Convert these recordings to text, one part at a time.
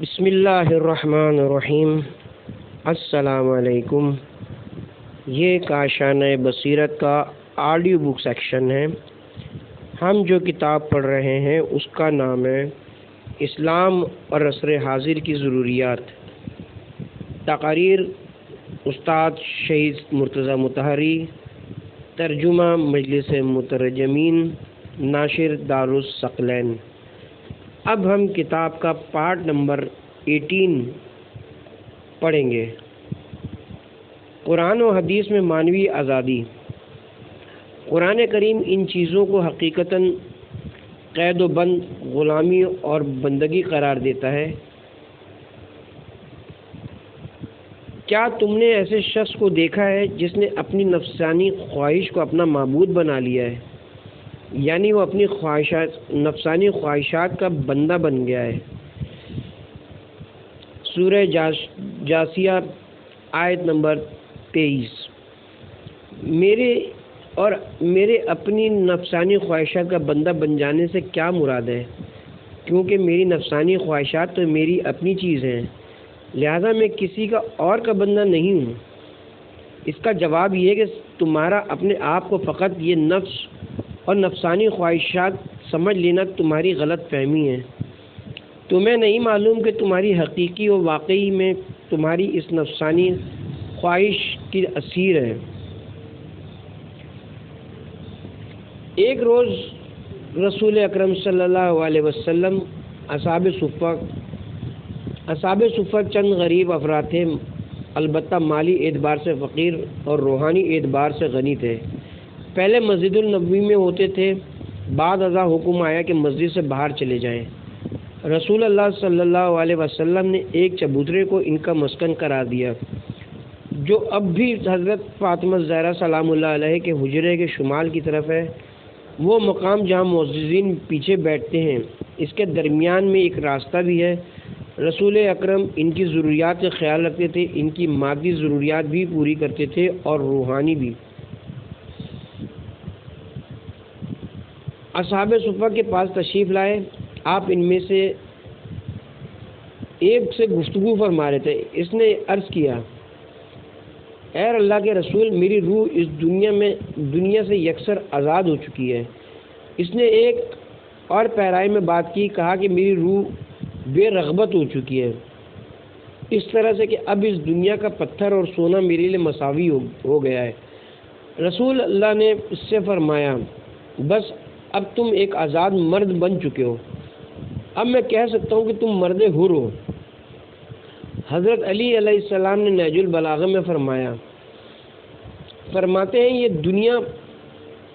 بسم اللہ الرحمن الرحیم۔ السلام علیکم۔ یہ کاشانہ بصیرت کا آڈیو بک سیکشن ہے۔ ہم جو کتاب پڑھ رہے ہیں اس کا نام ہے اسلام اور عصر حاضر کی ضروریات۔ تقاریر استاد شہید مرتضی مطہری، ترجمہ مجلس مترجمین، ناشر دارالثقلین۔ اب ہم کتاب کا پارٹ نمبر 18 پڑھیں گے۔ قرآن و حدیث میں معنوی آزادی۔ قرآن کریم ان چیزوں کو حقیقتاً قید و بند، غلامی اور بندگی قرار دیتا ہے۔ کیا تم نے ایسے شخص کو دیکھا ہے جس نے اپنی نفسانی خواہش کو اپنا معبود بنا لیا ہے؟ یعنی وہ اپنی نفسانی خواہشات کا بندہ بن گیا ہے۔ سورہ جاسیہ آیت نمبر 23۔ میرے اپنی نفسانی خواہشات کا بندہ بن جانے سے کیا مراد ہے؟ کیونکہ میری نفسانی خواہشات تو میری اپنی چیز ہیں، لہذا میں کسی کا اور کا بندہ نہیں ہوں۔ اس کا جواب یہ ہے کہ تمہارا اپنے آپ کو فقط یہ نفس اور نفسانی خواہشات سمجھ لینا تمہاری غلط فہمی ہے۔ تمہیں نہیں معلوم کہ تمہاری حقیقی و واقعی میں تمہاری اس نفسانی خواہش کی اسیر ہے۔ ایک روز رسول اکرم صلی اللہ علیہ وسلم اصحاب صفہ چند غریب افراد تھے، البتہ مالی اعتبار سے فقیر اور روحانی اعتبار سے غنی تھے۔ پہلے مسجد النبوی میں ہوتے تھے، بعد ازاں حکم آیا کہ مسجد سے باہر چلے جائیں۔ رسول اللہ صلی اللہ علیہ وسلم نے ایک چبوترے کو ان کا مسکن قرار دیا، جو اب بھی حضرت فاطمہ زہرا سلام اللہ علیہ کے حجرے کے شمال کی طرف ہے۔ وہ مقام جہاں مؤذنین پیچھے بیٹھتے ہیں، اس کے درمیان میں ایک راستہ بھی ہے۔ رسول اکرم ان کی ضروریات کا خیال رکھتے تھے، ان کی مادی ضروریات بھی پوری کرتے تھے اور روحانی بھی۔ اصحاب صفہ کے پاس تشریف لائے، آپ ان میں سے ایک سے گفتگو فرما رہے تھے۔ اس نے عرض کیا، اے اللہ کے رسول، میری روح اس دنیا سے یکسر آزاد ہو چکی ہے۔ اس نے ایک اور پیرائی میں بات کی، کہا کہ میری روح بے رغبت ہو چکی ہے، اس طرح سے کہ اب اس دنیا کا پتھر اور سونا میرے لیے مساوی ہو گیا ہے۔ رسول اللہ نے اس سے فرمایا، بس اب تم ایک آزاد مرد بن چکے ہو، اب میں کہہ سکتا ہوں کہ تم مرد حر ہو۔ حضرت علی علیہ السلام نے نہج البلاغہ میں فرماتے ہیں، یہ دنیا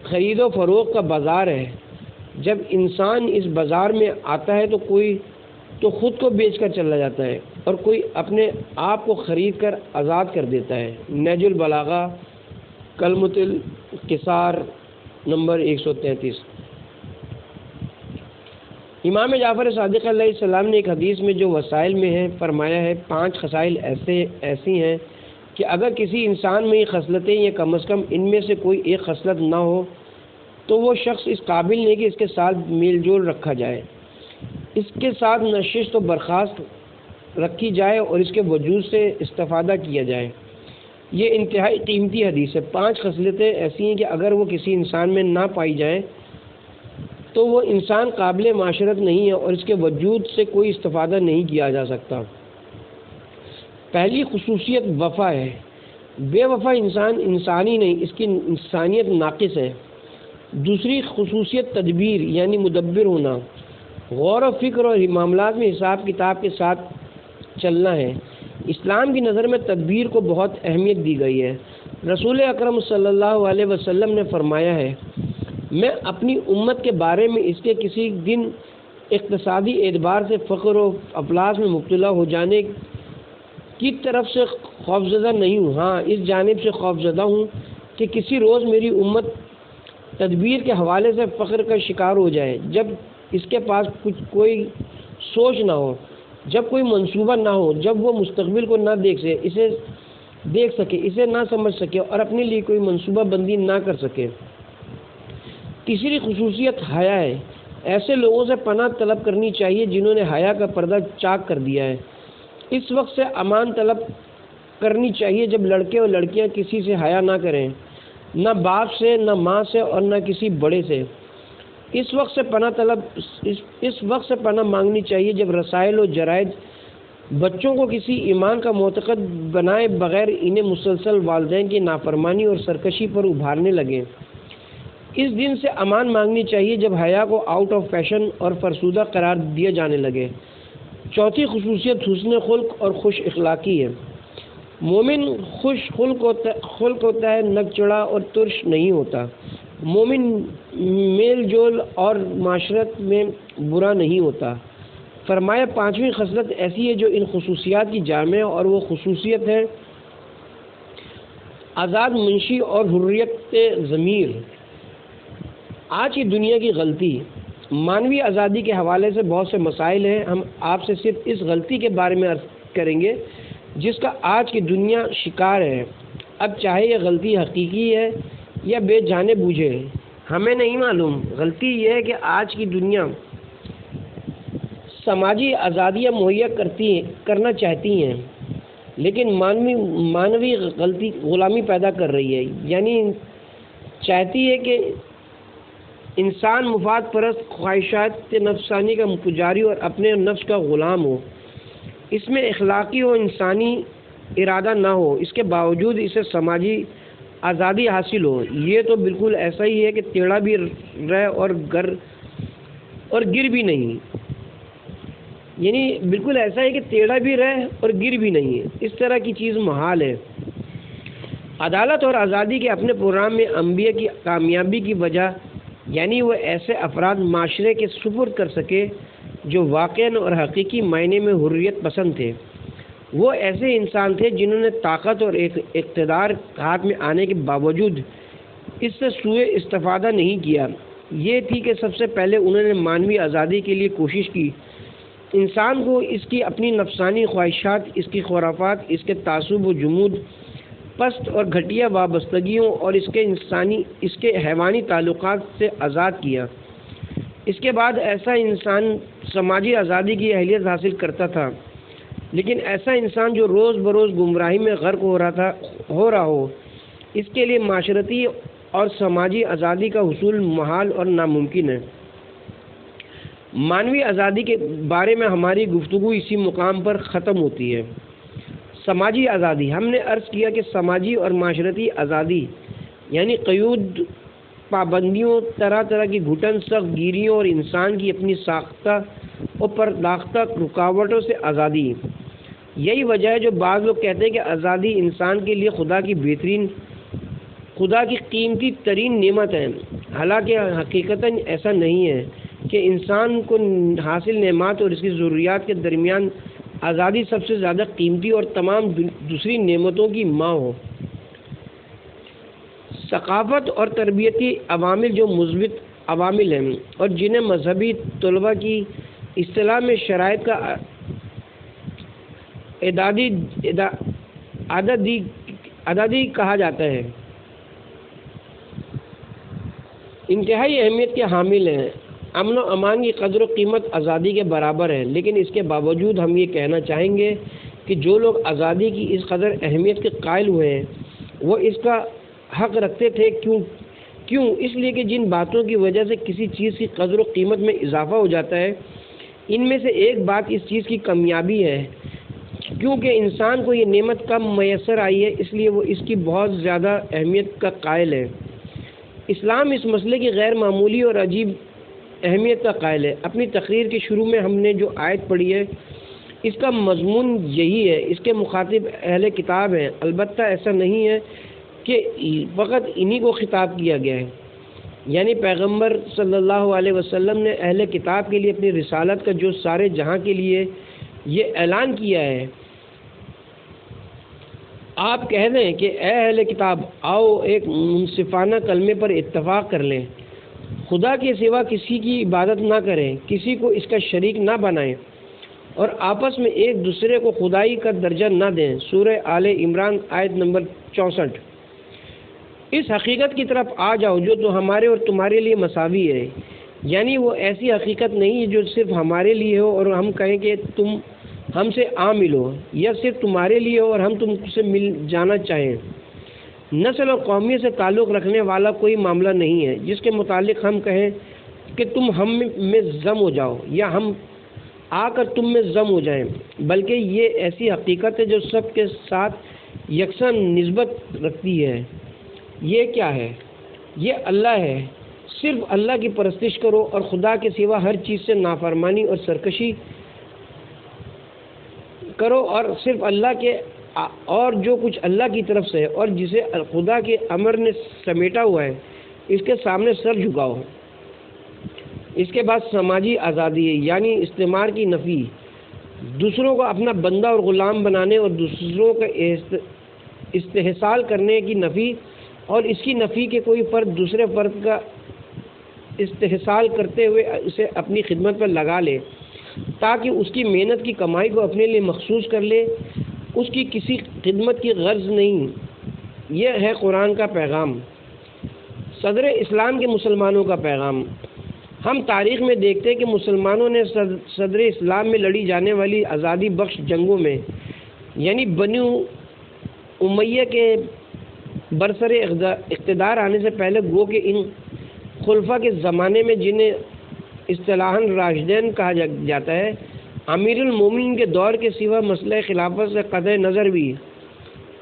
خرید و فروخت کا بازار ہے۔ جب انسان اس بازار میں آتا ہے تو خود کو بیچ کر چلا جاتا ہے اور کوئی اپنے آپ کو خرید کر آزاد کر دیتا ہے۔ نہج البلاغہ کلمۃ القصار نمبر 133۔ امام جعفر صادق علیہ السلام نے ایک حدیث میں جو وسائل میں ہے فرمایا ہے، 5 خصائل ایسی ہیں کہ اگر کسی انسان میں یہ خصلتیں یا کم از کم ان میں سے کوئی ایک خصلت نہ ہو تو وہ شخص اس قابل نہیں کہ اس کے ساتھ میل جول رکھا جائے، اس کے ساتھ نشست و برخاست رکھی جائے اور اس کے وجود سے استفادہ کیا جائے۔ یہ انتہائی قیمتی حدیث ہے۔ 5 خصلتیں ایسی ہیں کہ اگر وہ کسی انسان میں نہ پائی جائیں تو وہ انسان قابل معاشرت نہیں ہے اور اس کے وجود سے کوئی استفادہ نہیں کیا جا سکتا۔ پہلی خصوصیت وفا ہے۔ بے وفا انسان انسانی نہیں، اس کی انسانیت ناقص ہے۔ دوسری خصوصیت تدبیر یعنی مدبر ہونا، غور و فکر اور معاملات میں حساب کتاب کے ساتھ چلنا ہے۔ اسلام کی نظر میں تدبیر کو بہت اہمیت دی گئی ہے۔ رسول اکرم صلی اللہ علیہ وسلم نے فرمایا ہے، میں اپنی امت کے بارے میں اس کے کسی دن اقتصادی اعتبار سے فقر و افلاس میں مبتلا ہو جانے کی طرف سے خوفزدہ نہیں ہوں، ہاں اس جانب سے خوفزدہ ہوں کہ کسی روز میری امت تدبیر کے حوالے سے فقر کا شکار ہو جائے، جب اس کے پاس کوئی سوچ نہ ہو، جب کوئی منصوبہ نہ ہو، جب وہ مستقبل کو نہ دیکھ سکے، اسے نہ سمجھ سکے اور اپنے لیے کوئی منصوبہ بندی نہ کر سکے۔ تیسری خصوصیت حیا ہے۔ ایسے لوگوں سے پناہ طلب کرنی چاہیے جنہوں نے حیا کا پردہ چاک کر دیا ہے۔ اس وقت سے امان طلب کرنی چاہیے جب لڑکے اور لڑکیاں کسی سے حیا نہ کریں، نہ باپ سے، نہ ماں سے، اور نہ کسی بڑے سے۔ اس وقت سے پناہ مانگنی چاہیے جب رسائل و جرائد بچوں کو کسی ایمان کا معتقد بنائے بغیر انہیں مسلسل والدین کی نافرمانی اور سرکشی پر ابھارنے لگیں۔ اس دن سے امان مانگنی چاہیے جب حیا کو آؤٹ آف فیشن اور فرسودہ قرار دیا جانے لگے۔ چوتھی خصوصیت حسن خلق اور خوش اخلاقی ہے۔ مومن خوش خلق ہوتا ہے، نک چڑھا اور ترش نہیں ہوتا۔ مومن میل جول اور معاشرت میں برا نہیں ہوتا۔ فرمایا پانچویں خصلت ایسی ہے جو ان خصوصیات کی جامع ہے، اور وہ خصوصیت ہے آزاد منشی اور حریت ضمیر۔ آج کی دنیا کی غلطی، مانوی آزادی کے حوالے سے بہت سے مسائل ہیں۔ ہم آپ سے صرف اس غلطی کے بارے میں عرض کریں گے جس کا آج کی دنیا شکار ہے۔ اب چاہے یہ غلطی حقیقی ہے یا بے جانے بوجھے ہمیں نہیں معلوم، غلطی یہ ہے کہ آج کی دنیا سماجی آزادیاں مہیا کرنا چاہتی ہیں، لیکن مانوی غلامی پیدا کر رہی ہے، یعنی چاہتی ہے کہ انسان مفاد پرست خواہشات نفسانی کا پجاری اور اپنے نفس کا غلام ہو، اس میں اخلاقی و انسانی ارادہ نہ ہو، اس کے باوجود اسے سماجی آزادی حاصل ہو۔ یہ تو بالکل ایسا ہی ہے کہ ٹیڑھا بھی رہے اور گر بھی نہیں، یعنی بالکل ایسا ہے کہ ٹیڑھا بھی رہے اور گر بھی نہیں ہے، اس طرح کی چیز محال ہے۔ عدالت اور آزادی کے اپنے پروگرام میں انبیاء کی کامیابی کی وجہ یعنی وہ ایسے افراد معاشرے کے سپرد کر سکے جو واقعاً اور حقیقی معنی میں حریت پسند تھے۔ وہ ایسے انسان تھے جنہوں نے طاقت اور اقتدار ہاتھ میں آنے کے باوجود اس سے سوء استفادہ نہیں کیا۔ یہ تھی کہ سب سے پہلے انہوں نے مانوی آزادی کے لیے کوشش کی، انسان کو اس کی اپنی نفسانی خواہشات، اس کی خرافات، اس کے تعصب و جمود، پست اور گھٹیا وابستگیوں اور اس کے حیوانی تعلقات سے آزاد کیا۔ اس کے بعد ایسا انسان سماجی آزادی کی اہلیت حاصل کرتا تھا، لیکن ایسا انسان جو روز بروز گمراہی میں غرق ہو رہا ہو، اس کے لیے معاشرتی اور سماجی آزادی کا حصول محال اور ناممکن ہے۔ مانوی آزادی کے بارے میں ہماری گفتگو اسی مقام پر ختم ہوتی ہے۔ سماجی آزادی، ہم نے عرض کیا کہ سماجی اور معاشرتی آزادی یعنی قیود، پابندیوں، طرح طرح کی گھٹن، سخت گیریوں اور انسان کی اپنی ساختہ اور پرداختہ رکاوٹوں سے آزادی۔ یہی وجہ ہے جو بعض لوگ کہتے ہیں کہ آزادی انسان کے لیے خدا کی قیمتی ترین نعمت ہے، حالانکہ حقیقتاً ایسا نہیں ہے کہ انسان کو حاصل نعمات اور اس کی ضروریات کے درمیان آزادی سب سے زیادہ قیمتی اور تمام دوسری نعمتوں کی ماں ہو۔ ثقافت اور تربیتی عوامل جو مثبت عوامل ہیں اور جنہیں مذہبی طلباء کی اصطلاح میں شرائط کا اعدادی کہا جاتا ہے، انتہائی اہمیت کے حامل ہیں۔ امن و امان کی قدر و قیمت آزادی کے برابر ہے، لیکن اس کے باوجود ہم یہ کہنا چاہیں گے کہ جو لوگ آزادی کی اس قدر اہمیت کے قائل ہوئے ہیں وہ اس کا حق رکھتے تھے۔ کیوں؟ اس لیے کہ جن باتوں کی وجہ سے کسی چیز کی قدر و قیمت میں اضافہ ہو جاتا ہے، ان میں سے ایک بات اس چیز کی کامیابی ہے۔ کیونکہ انسان کو یہ نعمت کم میسر آئی ہے، اس لیے وہ اس کی بہت زیادہ اہمیت کا قائل ہے۔ اسلام اس مسئلے کی غیر معمولی اور عجیب اہمیت کا قائل ہے۔ اپنی تقریر کے شروع میں ہم نے جو آیت پڑھی ہے اس کا مضمون یہی ہے۔ اس کے مخاطب اہل کتاب ہیں، البتہ ایسا نہیں ہے کہ فقط انہی کو خطاب کیا گیا ہے، یعنی پیغمبر صلی اللہ علیہ وسلم نے اہل کتاب کے لیے اپنی رسالت کا جو سارے جہاں کے لیے یہ اعلان کیا ہے۔ آپ کہہ دیں کہ اے اہل کتاب، آؤ ایک منصفانہ کلمے پر اتفاق کر لیں، خدا کے سوا کسی کی عبادت نہ کریں، کسی کو اس کا شریک نہ بنائیں اور آپس میں ایک دوسرے کو خدائی کا درجہ نہ دیں۔ سورہ آل عمران آیت نمبر 64۔ اس حقیقت کی طرف آ جاؤ جو تو ہمارے اور تمہارے لیے مساوی ہے، یعنی وہ ایسی حقیقت نہیں ہے جو صرف ہمارے لیے ہو اور ہم کہیں کہ تم ہم سے آ ملو، یا صرف تمہارے لیے ہو اور ہم تم سے مل جانا چاہیں۔ نسل اور قومیت سے تعلق رکھنے والا کوئی معاملہ نہیں ہے جس کے متعلق ہم کہیں کہ تم ہم میں ضم ہو جاؤ یا ہم آ کر تم میں ضم ہو جائیں، بلکہ یہ ایسی حقیقت ہے جو سب کے ساتھ یکساں نسبت رکھتی ہے۔ یہ کیا ہے؟ یہ اللہ ہے۔ صرف اللہ کی پرستش کرو اور خدا کے سوا ہر چیز سے نافرمانی اور سرکشی کرو، اور صرف اللہ کے اور جو کچھ اللہ کی طرف سے ہے اور جسے خدا کے امر نے سمیٹا ہوا ہے اس کے سامنے سر جھکاؤ۔ اس کے بعد سماجی آزادی ہے، یعنی استعمار کی نفی، دوسروں کو اپنا بندہ اور غلام بنانے اور دوسروں کا استحصال کرنے کی نفی، اور اس کی نفی کہ کوئی فرد دوسرے فرد کا استحصال کرتے ہوئے اسے اپنی خدمت پر لگا لے تاکہ اس کی محنت کی کمائی کو اپنے لیے مخصوص کر لے، اس کی کسی خدمت کی غرض نہیں۔ یہ ہے قرآن کا پیغام، صدر اسلام کے مسلمانوں کا پیغام۔ ہم تاریخ میں دیکھتے ہیں کہ مسلمانوں نے صدر اسلام میں لڑی جانے والی آزادی بخش جنگوں میں، یعنی بنو امیہ کے برسر اقتدار آنے سے پہلے، گو کہ ان خلفاء کے زمانے میں جنہیں اصطلاحاً راشدین کہا جاتا ہے، امیر المومنین کے دور کے سوا مسئلہ خلافت سے قطع نظر بھی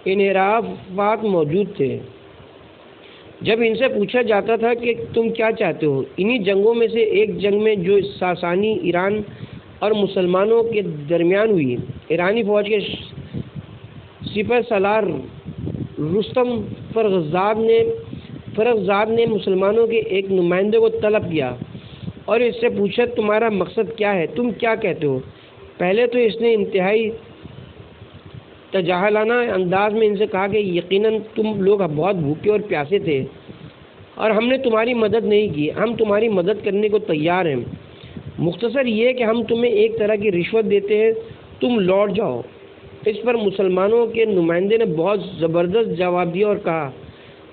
انحرافات موجود تھے۔ جب ان سے پوچھا جاتا تھا کہ تم کیا چاہتے ہو، انہی جنگوں میں سے ایک جنگ میں جو ساسانی ایران اور مسلمانوں کے درمیان ہوئی، ایرانی فوج کے سپہ سالار رستم فرخزاد نے مسلمانوں کے ایک نمائندے کو طلب کیا اور اس سے پوچھا تمہارا مقصد کیا ہے، تم کیا کہتے ہو؟ پہلے تو اس نے انتہائی تجاہلانہ انداز میں ان سے کہا کہ یقیناً تم لوگ بہت بھوکے اور پیاسے تھے اور ہم نے تمہاری مدد نہیں کی، ہم تمہاری مدد کرنے کو تیار ہیں، مختصر یہ کہ ہم تمہیں ایک طرح کی رشوت دیتے ہیں، تم لوٹ جاؤ۔ اس پر مسلمانوں کے نمائندے نے بہت زبردست جواب دیا اور کہا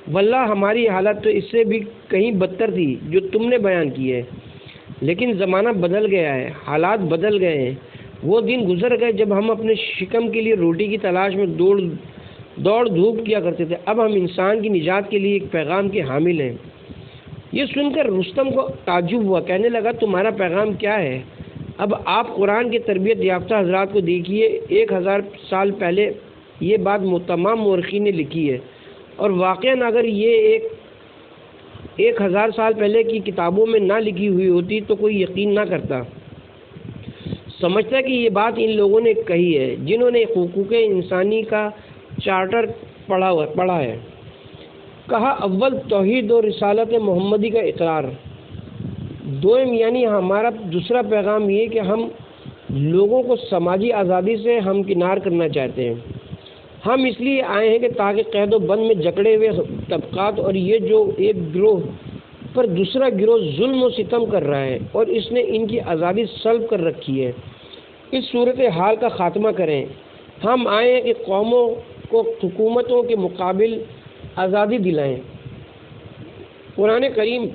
واللہ ہماری حالت تو اس سے بھی کہیں بدتر تھی جو تم نے بیان کی ہے، لیکن زمانہ بدل گیا ہے، حالات بدل گئے ہیں، وہ دن گزر گئے جب ہم اپنے شکم کے لیے روٹی کی تلاش میں دوڑ دھوپ کیا کرتے تھے، اب ہم انسان کی نجات کے لیے ایک پیغام کے حامل ہیں۔ یہ سن کر رستم کو تعجب ہوا، کہنے لگا تمہارا پیغام کیا ہے؟ اب آپ قرآن کے تربیت یافتہ حضرات کو دیکھیے، 1000 سال پہلے یہ بات تمام مورخین نے لکھی ہے، اور واقعاً اگر یہ 1000 سال پہلے کی کتابوں میں نہ لکھی ہوئی ہوتی تو کوئی یقین نہ کرتا، سمجھتا کہ یہ بات ان لوگوں نے کہی ہے جنہوں نے حقوق انسانی کا چارٹر پڑھا ہے۔ کہا اول توحید اور رسالت محمدی کا اقرار، دوم یعنی ہمارا دوسرا پیغام یہ کہ ہم لوگوں کو سماجی آزادی سے ہمکنار کرنا چاہتے ہیں۔ ہم اس لیے آئے ہیں کہ تاکہ قید و بند میں جکڑے ہوئے طبقات اور یہ جو ایک گروہ پر دوسرا گروہ ظلم و ستم کر رہا ہے اور اس نے ان کی آزادی سلب کر رکھی ہے، اس صورتحال کا خاتمہ کریں۔ ہم آئے ہیں کہ قوموں کو حکومتوں کے مقابل آزادی دلائیں۔ قرآن کریم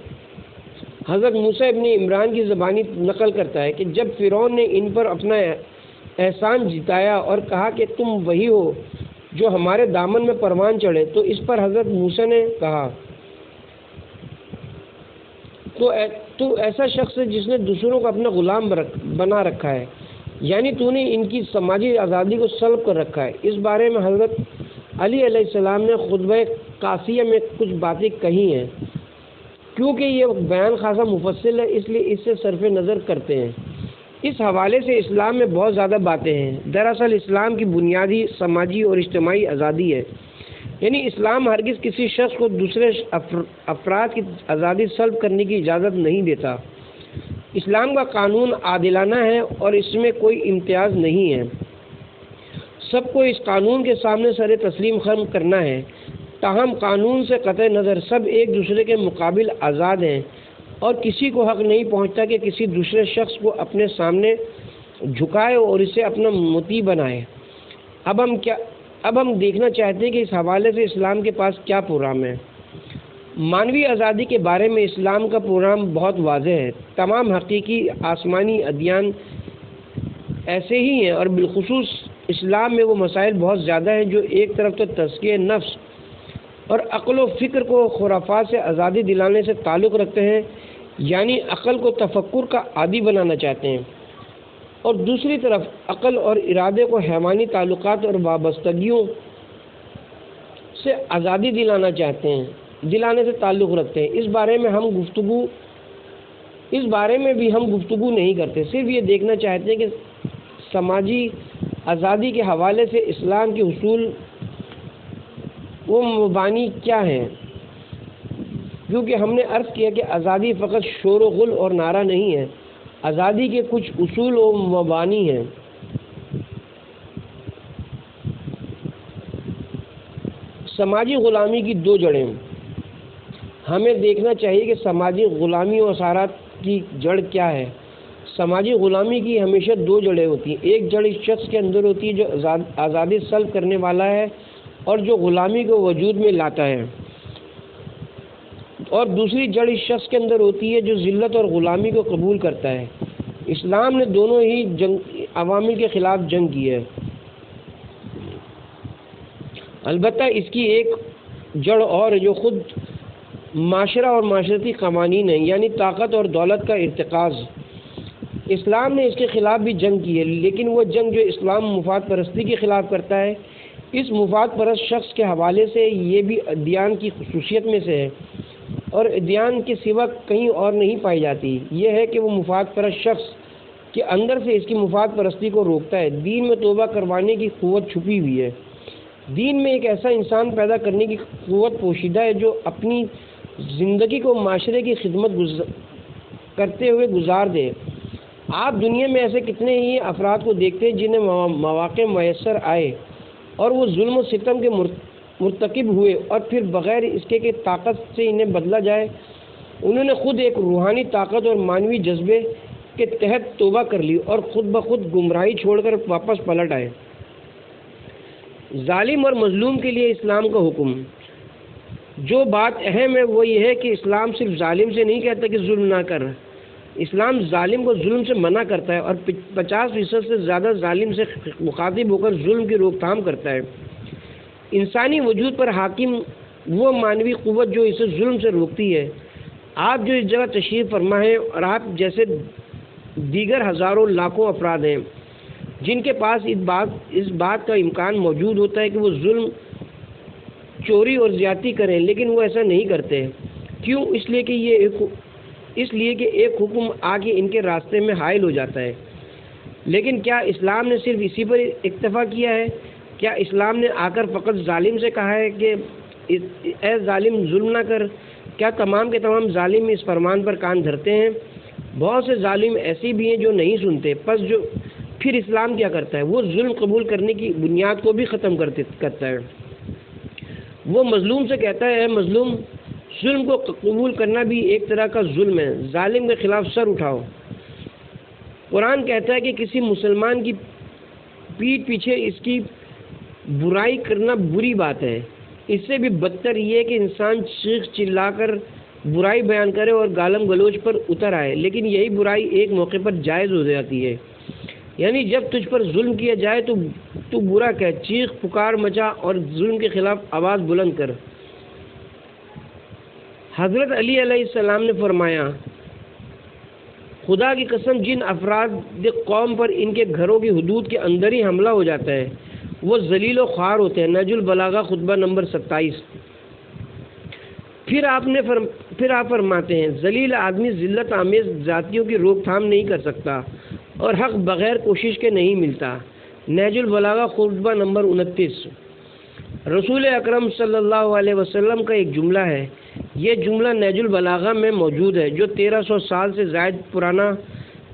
حضرت موسیٰ ابن عمران کی زبانی نقل کرتا ہے کہ جب فرعون نے ان پر اپنا احسان جتایا اور کہا کہ تم وہی ہو جو ہمارے دامن میں پروان چڑھے، تو اس پر حضرت موسیٰ نے کہا تو ایسا شخص ہے جس نے دوسروں کو اپنا غلام بنا رکھا ہے، یعنی تو نے ان کی سماجی آزادی کو سلب کر رکھا ہے۔ اس بارے میں حضرت علی علیہ السلام نے خطبہ قاسیہ میں کچھ باتیں کہی ہیں، کیونکہ یہ بیان خاصا مفصل ہے اس لیے اس سے صرف نظر کرتے ہیں۔ اس حوالے سے اسلام میں بہت زیادہ باتیں ہیں۔ دراصل اسلام کی بنیادی سماجی اور اجتماعی آزادی ہے، یعنی اسلام ہرگز کسی شخص کو دوسرے افراد کی آزادی سلب کرنے کی اجازت نہیں دیتا۔ اسلام کا قانون عادلانہ ہے اور اس میں کوئی امتیاز نہیں ہے، سب کو اس قانون کے سامنے سر تسلیم خم کرنا ہے۔ تاہم قانون سے قطع نظر سب ایک دوسرے کے مقابل آزاد ہیں اور کسی کو حق نہیں پہنچتا کہ کسی دوسرے شخص کو اپنے سامنے جھکائے اور اسے اپنا مطیع بنائے۔ اب ہم دیکھنا چاہتے ہیں کہ اس حوالے سے اسلام کے پاس کیا پروگرام ہے۔ مانوی آزادی کے بارے میں اسلام کا پروگرام بہت واضح ہے۔ تمام حقیقی آسمانی ادیان ایسے ہی ہیں، اور بالخصوص اسلام میں وہ مسائل بہت زیادہ ہیں جو ایک طرف تو تزکیہ نفس اور عقل و فکر کو خرافات سے آزادی دلانے سے تعلق رکھتے ہیں، یعنی عقل کو تفکر کا عادی بنانا چاہتے ہیں، اور دوسری طرف عقل اور ارادے کو حیوانی تعلقات اور وابستگیوں سے آزادی دلانے سے تعلق رکھتے ہیں۔ اس بارے میں بھی ہم گفتگو نہیں کرتے، صرف یہ دیکھنا چاہتے ہیں کہ سماجی آزادی کے حوالے سے اسلام کے اصول و مبانی کیا ہیں، کیونکہ ہم نے عرض کیا کہ آزادی فقط شور و غل اور نعرہ نہیں ہے، آزادی کے کچھ اصول و مبانی ہیں۔ سماجی غلامی کی دو جڑیں۔ ہمیں دیکھنا چاہیے کہ سماجی غلامی و اثرات کی جڑ کیا ہے۔ سماجی غلامی کی ہمیشہ دو جڑیں ہوتی ہیں، ایک جڑ اس شخص کے اندر ہوتی ہے جو آزادی سلب کرنے والا ہے اور جو غلامی کو وجود میں لاتا ہے، اور دوسری جڑ اس شخص کے اندر ہوتی ہے جو ذلت اور غلامی کو قبول کرتا ہے۔ اسلام نے دونوں ہی عوامل کے خلاف جنگ کی ہے، البتہ اس کی ایک جڑ اور ہے جو خود معاشرہ اور معاشرتی قوانین ہیں، یعنی طاقت اور دولت کا ارتکاز۔ اسلام نے اس کے خلاف بھی جنگ کی ہے، لیکن وہ جنگ جو اسلام مفاد پرستی کے خلاف کرتا ہے، اس مفاد پرست شخص کے حوالے سے یہ بھی ادیان کی خصوصیت میں سے ہے اور ادیان کے سوا کہیں اور نہیں پائی جاتی، یہ ہے کہ وہ مفاد پرست شخص کے اندر سے اس کی مفاد پرستی کو روکتا ہے۔ دین میں توبہ کروانے کی قوت چھپی ہوئی ہے۔ دین میں ایک ایسا انسان پیدا کرنے کی قوت پوشیدہ ہے جو اپنی زندگی کو معاشرے کی خدمت کرتے ہوئے گزار دے۔ آپ دنیا میں ایسے کتنے ہی افراد کو دیکھتے ہیں جنہیں مواقع میسر آئے اور وہ ظلم و ستم کے مرتکب ہوئے، اور پھر بغیر اس کے کہ طاقت سے انہیں بدلا جائے انہوں نے خود ایک روحانی طاقت اور معنوی جذبے کے تحت توبہ کر لی اور خود بخود گمراہی چھوڑ کر واپس پلٹ آئے۔ ظالم اور مظلوم کے لیے اسلام کا حکم۔ جو بات اہم ہے وہ یہ ہے کہ اسلام صرف ظالم سے نہیں کہتا کہ ظلم نہ کر، اسلام ظالم کو ظلم سے منع کرتا ہے اور 50% سے زیادہ ظالم سے مخاطب ہو کر ظلم کی روک تھام کرتا ہے۔ انسانی وجود پر حاکم وہ معنوی قوت جو اسے ظلم سے روکتی ہے۔ آپ جو اس جگہ تشریف فرما ہیں اور آپ جیسے دیگر ہزاروں لاکھوں افراد ہیں جن کے پاس اس بات کا امکان موجود ہوتا ہے کہ وہ ظلم، چوری اور زیادتی کریں، لیکن وہ ایسا نہیں کرتے۔ کیوں؟ اس لیے کہ ایک حکم آ کے ان کے راستے میں حائل ہو جاتا ہے۔ لیکن کیا اسلام نے صرف اسی پر اکتفا کیا ہے؟ کیا اسلام نے آ کر فقط ظالم سے کہا ہے کہ اے ظالم ظلم نہ کر؟ کیا تمام کے تمام ظالم اس فرمان پر کان دھرتے ہیں؟ بہت سے ظالم ایسے بھی ہیں جو نہیں سنتے۔ پھر اسلام کیا کرتا ہے؟ وہ ظلم قبول کرنے کی بنیاد کو بھی ختم کرتا ہے۔ وہ مظلوم سے کہتا ہے اے مظلوم، ظلم کو قبول کرنا بھی ایک طرح کا ظلم ہے، ظالم کے خلاف سر اٹھاؤ۔ قرآن کہتا ہے کہ کسی مسلمان کی پیٹھ پیچھے اس کی برائی کرنا بری بات ہے۔ اس سے بھی بدتر یہ کہ انسان چیخ چلا کر برائی بیان کرے اور گالم گلوچ پر اتر آئے، لیکن یہی برائی ایک موقع پر جائز ہو جاتی ہے۔ یعنی جب تجھ پر ظلم کیا جائے تو برا کہہ، چیخ پکار مچا اور ظلم کے خلاف آواز بلند کر۔ حضرت علی علیہ السلام نے فرمایا، خدا کی قسم جن افراد قوم پر ان کے گھروں کی حدود کے اندر ہی حملہ ہو جاتا ہے وہ ذلیل و خوار ہوتے ہیں۔ نہج البلاغہ خطبہ نمبر 27۔ پھر آپ فرماتے ہیں ذلیل آدمی ذلت آمیز ذاتیوں کی روک تھام نہیں کر سکتا اور حق بغیر کوشش کے نہیں ملتا۔ نہج البلاغہ خطبہ نمبر 29۔ رسول اکرم صلی اللہ علیہ وسلم کا ایک جملہ ہے، یہ جملہ نہج البلاغہ میں موجود ہے جو 1300 سال سے زائد پرانا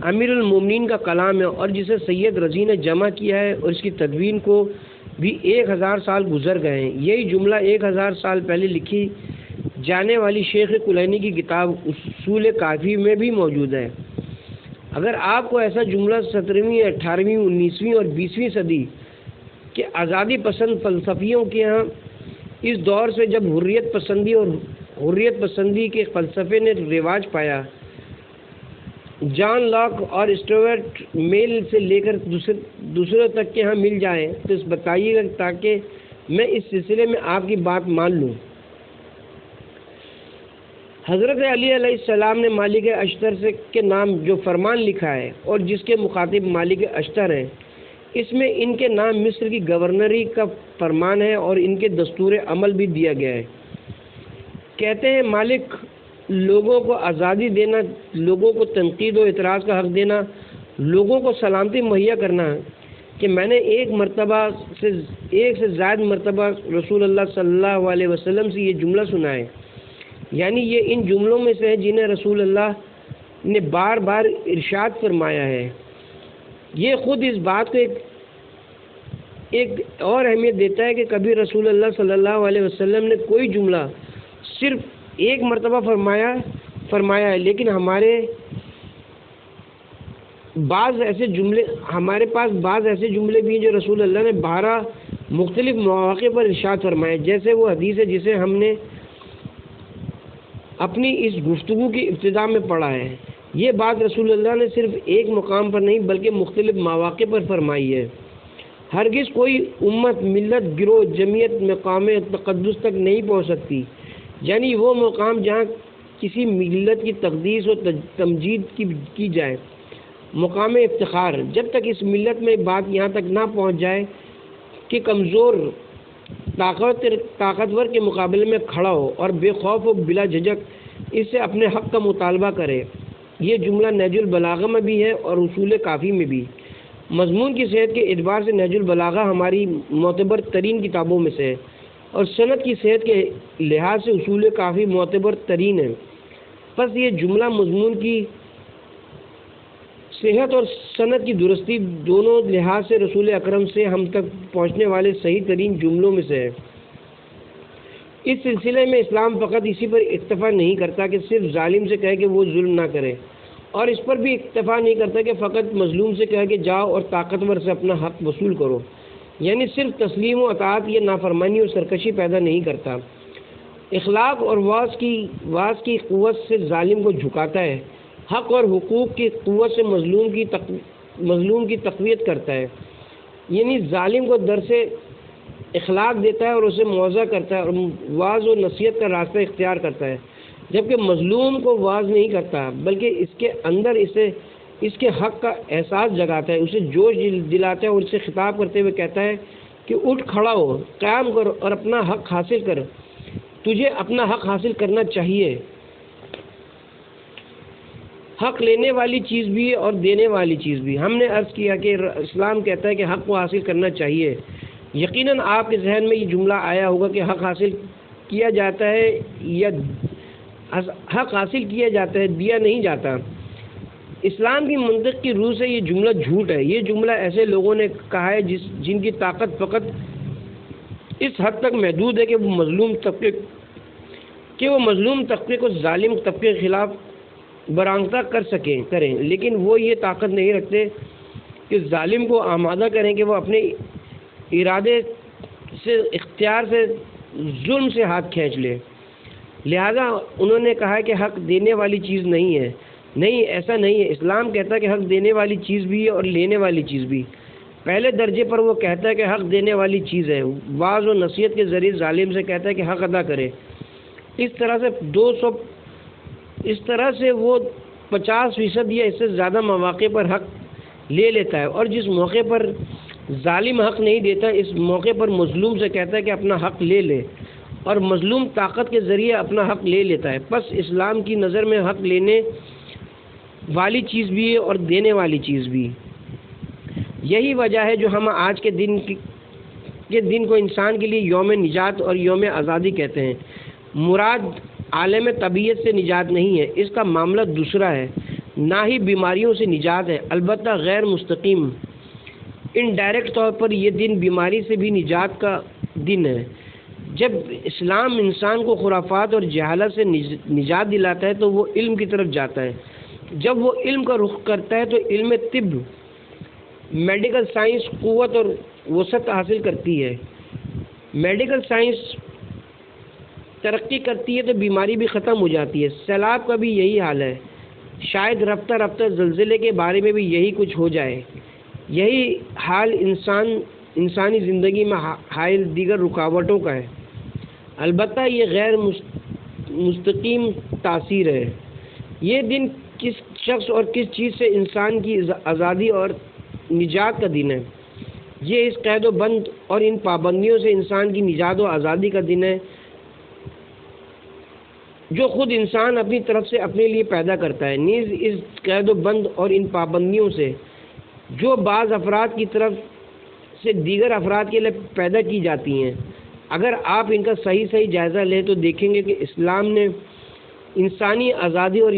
امیر المومنین کا کلام ہے اور جسے سید رضی نے جمع کیا ہے اور اس کی تدوین کو بھی 1000 سال گزر گئے ہیں۔ یہی جملہ 1000 سال پہلے لکھی جانے والی شیخ کلینی کی کتاب اصول کافی میں بھی موجود ہے۔ اگر آپ کو ایسا جملہ 17ویں، 18ویں، 19ویں اور 20ویں صدی کے آزادی پسند فلسفیوں کے ہاں اس دور سے جب حریت پسندی اور حریت پسندی کے فلسفے نے رواج پایا۔ جان لاک اور اسٹوارٹ میل سے لے کر دوسروں تک کے ہاں مل جائیں تو بتائیے گا تاکہ میں اس سلسلے میں آپ کی بات مان لوں۔ حضرت علی علیہ السلام نے مالک اشتر کے نام جو فرمان لکھا ہے اور جس کے مخاطب مالک اشتر ہیں، اس میں ان کے نام مصر کی گورنری کا فرمان ہے اور ان کے دستور عمل بھی دیا گیا ہے۔ کہتے ہیں مالک لوگوں کو آزادی دینا، لوگوں کو تنقید و اعتراض کا حق دینا، لوگوں کو سلامتی مہیا کرنا، کہ میں نے ایک سے زائد مرتبہ رسول اللہ صلی اللہ علیہ وسلم سے یہ جملہ سنا ہے، یعنی یہ ان جملوں میں سے ہے جنہیں رسول اللہ نے بار بار ارشاد فرمایا ہے۔ یہ خود اس بات کو ایک اور اہمیت دیتا ہے کہ کبھی رسول اللہ صلی اللہ علیہ وسلم نے کوئی جملہ صرف ایک مرتبہ فرمایا ہے، لیکن ہمارے پاس بعض ایسے جملے بھی ہیں جو رسول اللہ نے 12 مختلف مواقع پر ارشاد فرمائے، جیسے وہ حدیث ہے جسے ہم نے اپنی اس گفتگو کی ابتدا میں پڑھا ہے۔ یہ بات رسول اللہ نے صرف ایک مقام پر نہیں بلکہ مختلف مواقع پر فرمائی ہے۔ ہرگز کوئی امت، ملت، گروہ، جمعیت مقام تقدس تک نہیں پہنچ سکتی، یعنی وہ مقام جہاں کسی ملت کی تقدیس و تمجید کی جائے، مقام افتخار، جب تک اس ملت میں بات یہاں تک نہ پہنچ جائے کہ کمزور طاقتور کے مقابلے میں کھڑا ہو اور بے خوف و بلا جھجک اس سے اپنے حق کا مطالبہ کرے۔ یہ جملہ نہج البلاغہ میں بھی ہے اور اصول کافی میں بھی۔ مضمون کی صحت کے اعتبار سے نہج البلاغہ ہماری معتبر ترین کتابوں میں سے ہے اور سند کی صحت کے لحاظ سے اصول کافی معتبر ترین ہے۔ پس یہ جملہ مضمون کی صحت اور سند کی درستی دونوں لحاظ سے رسول اکرم سے ہم تک پہنچنے والے صحیح ترین جملوں میں سے ہے۔ اس سلسلے میں اسلام فقط اسی پر اکتفا نہیں کرتا کہ صرف ظالم سے کہے کہ وہ ظلم نہ کرے، اور اس پر بھی اکتفا نہیں کرتا کہ فقط مظلوم سے کہے کہ جاؤ اور طاقتور سے اپنا حق وصول کرو، یعنی صرف تسلیم و اطاعت یہ نافرمانی اور سرکشی پیدا نہیں کرتا۔ اخلاق اور واعظ کی قوت سے ظالم کو جھکاتا ہے، حق اور حقوق کی قوت سے مظلوم کی تقویت کرتا ہے، یعنی ظالم کو درس اخلاق دیتا ہے اور اسے موعظہ کرتا ہے اور واعظ و نصیحت کا راستہ اختیار کرتا ہے، جبکہ مظلوم کو واعظ نہیں کرتا بلکہ اس کے اندر اس کے حق کا احساس جگاتا ہے، اسے جوش دلاتا ہے اور اسے خطاب کرتے ہوئے کہتا ہے کہ اٹھ کھڑا ہو، قیام کر اور اپنا حق حاصل کر، تجھے اپنا حق حاصل کرنا چاہیے۔ حق لینے والی چیز بھی اور دینے والی چیز بھی۔ ہم نے عرض کیا کہ اسلام کہتا ہے کہ حق کو حاصل کرنا چاہیے۔ یقیناً آپ کے ذہن میں یہ جملہ آیا ہوگا کہ حق حاصل کیا جاتا ہے یا حق حاصل کیا جاتا ہے، دیا نہیں جاتا۔ اسلام کی منطق کی روح سے یہ جملہ جھوٹ ہے۔ یہ جملہ ایسے لوگوں نے کہا ہے جن کی طاقت فقط اس حد تک محدود ہے کہ وہ مظلوم طبقے کو ظالم طبقے کے خلاف برآمدہ کریں، لیکن وہ یہ طاقت نہیں رکھتے کہ ظالم کو آمادہ کریں کہ وہ اپنے ارادے سے، اختیار سے ظلم سے ہاتھ کھینچ لے۔ لہذا انہوں نے کہا کہ حق دینے والی چیز نہیں ہے۔ نہیں، ایسا نہیں ہے۔ اسلام کہتا ہے کہ حق دینے والی چیز بھی ہے اور لینے والی چیز بھی۔ پہلے درجے پر وہ کہتا ہے کہ حق دینے والی چیز ہے، واعظ و نصیحت کے ذریعے ظالم سے کہتا ہے کہ حق ادا کرے۔ اس طرح سے وہ 50% یا اس سے زیادہ مواقع پر حق لے لیتا ہے، اور جس موقع پر ظالم حق نہیں دیتا اس موقع پر مظلوم سے کہتا ہے کہ اپنا حق لے لے، اور مظلوم طاقت کے ذریعے اپنا حق لے لیتا ہے۔ پس اسلام کی نظر میں حق لینے والی چیز بھی ہے اور دینے والی چیز بھی۔ یہی وجہ ہے جو ہم آج کے دن کو انسان کے لیے یوم نجات اور یوم آزادی کہتے ہیں۔ مراد عالم طبیعت سے نجات نہیں ہے، اس کا معاملہ دوسرا ہے، نہ ہی بیماریوں سے نجات ہے، البتہ غیر مستقیم انڈائریکٹ طور پر یہ دن بیماری سے بھی نجات کا دن ہے۔ جب اسلام انسان کو خرافات اور جہالت سے نجات دلاتا ہے تو وہ علم کی طرف جاتا ہے۔ جب وہ علم کا رخ کرتا ہے تو علم طب، میڈیکل سائنس قوت اور وسعت حاصل کرتی ہے۔ میڈیکل سائنس ترقی کرتی ہے تو بیماری بھی ختم ہو جاتی ہے۔ سیلاب کا بھی یہی حال ہے، شاید رفتہ رفتہ زلزلے کے بارے میں بھی یہی کچھ ہو جائے۔ یہی حال انسانی زندگی میں حائل دیگر رکاوٹوں کا ہے، البتہ یہ غیر مستقیم تاثیر ہے۔ یہ دن کس شخص اور کس چیز سے انسان کی آزادی اور نجات کا دن ہے۔ یہ اس قید و بند اور ان پابندیوں سے انسان کی نجات و آزادی کا دن ہے جو خود انسان اپنی طرف سے اپنے لیے پیدا کرتا ہے، نیز اس قید و بند اور ان پابندیوں سے جو بعض افراد کی طرف سے دیگر افراد کے لیے پیدا کی جاتی ہیں۔ اگر آپ ان کا صحیح جائزہ لیں تو دیکھیں گے کہ اسلام نے انسانی آزادی اور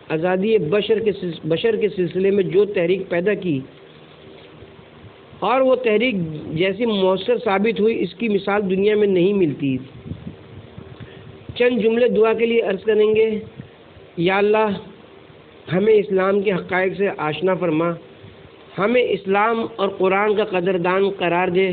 آزادی بشر کے سلسلے میں جو تحریک پیدا کی اور وہ تحریک جیسی مؤثر ثابت ہوئی، اس کی مثال دنیا میں نہیں ملتی۔ چند جملے دعا کے لیے عرض کریں گے۔ یا اللہ، ہمیں اسلام کے حقائق سے آشنا فرما، ہمیں اسلام اور قرآن کا قدردان قرار دے،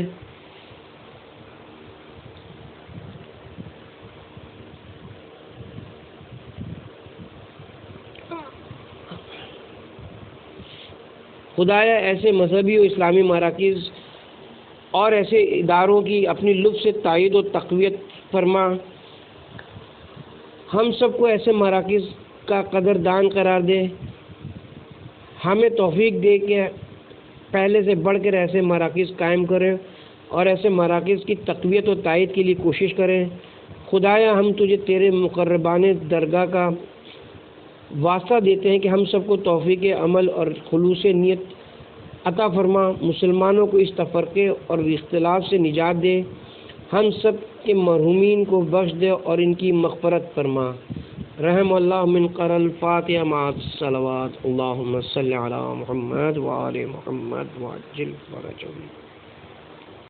خدایا ایسے مذہبی و اسلامی مراکز اور ایسے اداروں کی اپنی لطف سے تائید و تقویت فرما، ہم سب کو ایسے مراکز کا قدردان قرار دے، ہمیں توفیق دے کہ پہلے سے بڑھ کر ایسے مراکز قائم کریں اور ایسے مراکز کی تقویت و تائید کے لیے کوشش کریں۔ خدایا ہم تجھے تیرے مقربان درگاہ کا واسطہ دیتے ہیں کہ ہم سب کو توفیق عمل اور خلوص نیت عطا فرما، مسلمانوں کو اس تفرقے اور اختلاف سے نجات دے، ہم سب کے مرحومین کو بخش دے اور ان کی مغفرت فرما۔ رحم اللہ من قرأ الفاتحہ مع الصلوات، اللہم صلی علی محمد وآل محمد وعجل فرجہ۔